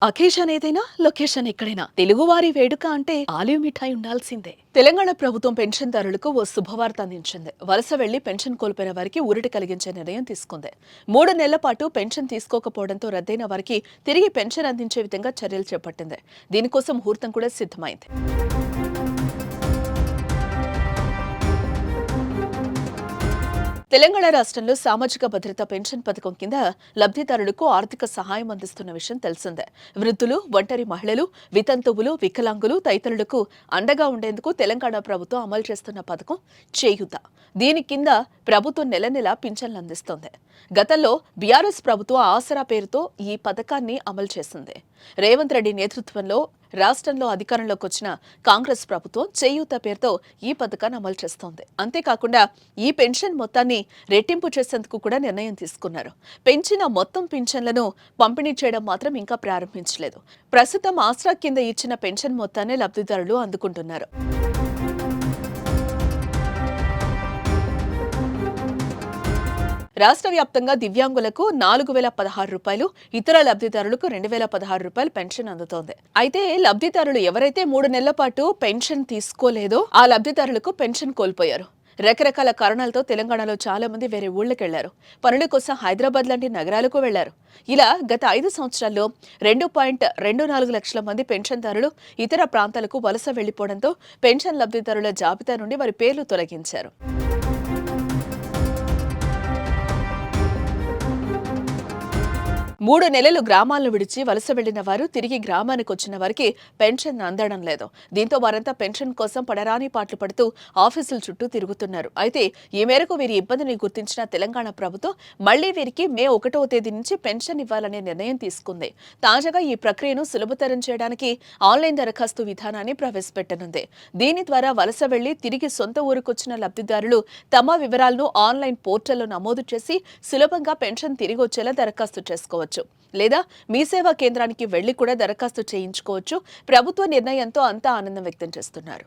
Occasion ఏదైనా location ఎక్కడైనా తెలుగువారి వేడుక అంటే ఆలివ్ మిఠాయి ఉండాల్సిందే. తెలంగాణ ప్రభుత్వం పెన్షన్దారులకు ఓ శుభవార్త అందించింది. వలస వెళ్లి పెన్షన్ కోల్పోయిన వారికి ఊరట కలిగించే నిర్ణయం తీసుకుంది. 3 నెలల పాటు పెన్షన్ తీసుకోకపోవడంతో రద్దయిన వారికి తిరిగి పెన్షన్ అందించే విధంగా చర్యలు చేపట్టింది. దీనికోసం ముహూర్తం కూడా సిద్ధమైంది. తెలంగాణ రాష్ట్రంలో సామాజిక భద్రత పెన్షన్ పథకం కింద లబ్ధిదారులకు ఆర్థిక సహాయం అందిస్తున్న విషయం తెలిసిందే. వృద్ధులు, ఒంటరి మహిళలు, వితంతువులు, వికలాంగులు తదితరులకు అండగా ఉండేందుకు తెలంగాణ ప్రభుత్వం అమలు చేస్తున్న పథకం చేయూత. దీని కింద ప్రభుత్వం నెల నెలా పింఛన్లు అందిస్తోంది. గతంలో బీఆర్ఎస్ ప్రభుత్వం ఆసరా పేరుతో ఈ పథకాన్ని అమలు చేసింది. రేవంత్ రెడ్డి నేతృత్వంలో రాష్ట్రంలో అధికారంలోకి వచ్చిన కాంగ్రెస్ ప్రభుత్వం చేయూత పేరుతో ఈ పథకాన్ని అమలు చేస్తోంది. అంతేకాకుండా ఈ పెన్షన్ మొత్తాన్ని రెట్టింపు చేసేందుకు కూడా నిర్ణయం తీసుకున్నారు. పెంచిన మొత్తం పింఛన్లను పంపిణీ చేయడం మాత్రం ఇంకా ప్రారంభించలేదు. ప్రస్తుతం ఆసరా కింద ఇచ్చిన పెన్షన్ మొత్తాన్ని లబ్ధిదారులు అందుకుంటున్నారు. రాష్ట్ర వ్యాప్తంగా దివ్యాంగులకు 4,016 రూపాయలు, ఇతర లబ్ధిదారులకు 2,016 రూపాయలు పెన్షన్ అందుతోంది. అయితే లబ్ధిదారులు ఎవరైతే 3 నెలల పాటు పెన్షన్ తీసుకోలేదో ఆ లబ్ధిదారులకు పెన్షన్ కోల్పోయారు. రకరకాల కారణాలతో తెలంగాణలో చాలా మంది వేరే ఊళ్ళకెళ్లారు. పనుల కోసం హైదరాబాద్ లాంటి నగరాలకు వెళ్లారు. ఇలా గత 5 సంవత్సరాల్లో 2.24 లక్షల మంది పెన్షన్దారులు ఇతర ప్రాంతాలకు వలస వెళ్లిపోవడంతో పెన్షన్ లబ్ధిదారుల జాబితా నుండి వారి పేర్లు తొలగించారు. 3 నెలలు గ్రామాలను విడిచి వలస వెళ్లిన వారు తిరిగి గ్రామానికి వచ్చిన వారికి పెన్షన్ అందడం లేదు. దీంతో వారంతా పెన్షన్ కోసం పడరాని పాటలు పడుతూ ఆఫీసుల చుట్టూ తిరుగుతున్నారు. అయితే ఈ మేరకు వీరి ఇబ్బందిని గుర్తించిన తెలంగాణ ప్రభుత్వం మళ్లీ వీరికి మే 1వ తేదీ నుంచి పెన్షన్ ఇవ్వాలనే నిర్ణయం తీసుకుంది. తాజాగా ఈ ప్రక్రియను సులభతరం చేయడానికి ఆన్లైన్ దరఖాస్తు విధానాన్ని ప్రవేశపెట్టనుంది. దీని ద్వారా వలస వెళ్లి తిరిగి సొంత ఊరుకొచ్చిన లబ్ధిదారులు తమ వివరాలను ఆన్లైన్ పోర్టల్లో నమోదు చేసి సులభంగా పెన్షన్ తిరిగి వచ్చేలా దరఖాస్తు చేసుకోవచ్చు. లేదా మీ సేవా కేంద్రానికి వెళ్లి కూడా దరఖాస్తు చేయించుకోవచ్చు. ప్రభుత్వ నిర్ణయంతో అంతా ఆనందం వ్యక్తం చేస్తున్నారు.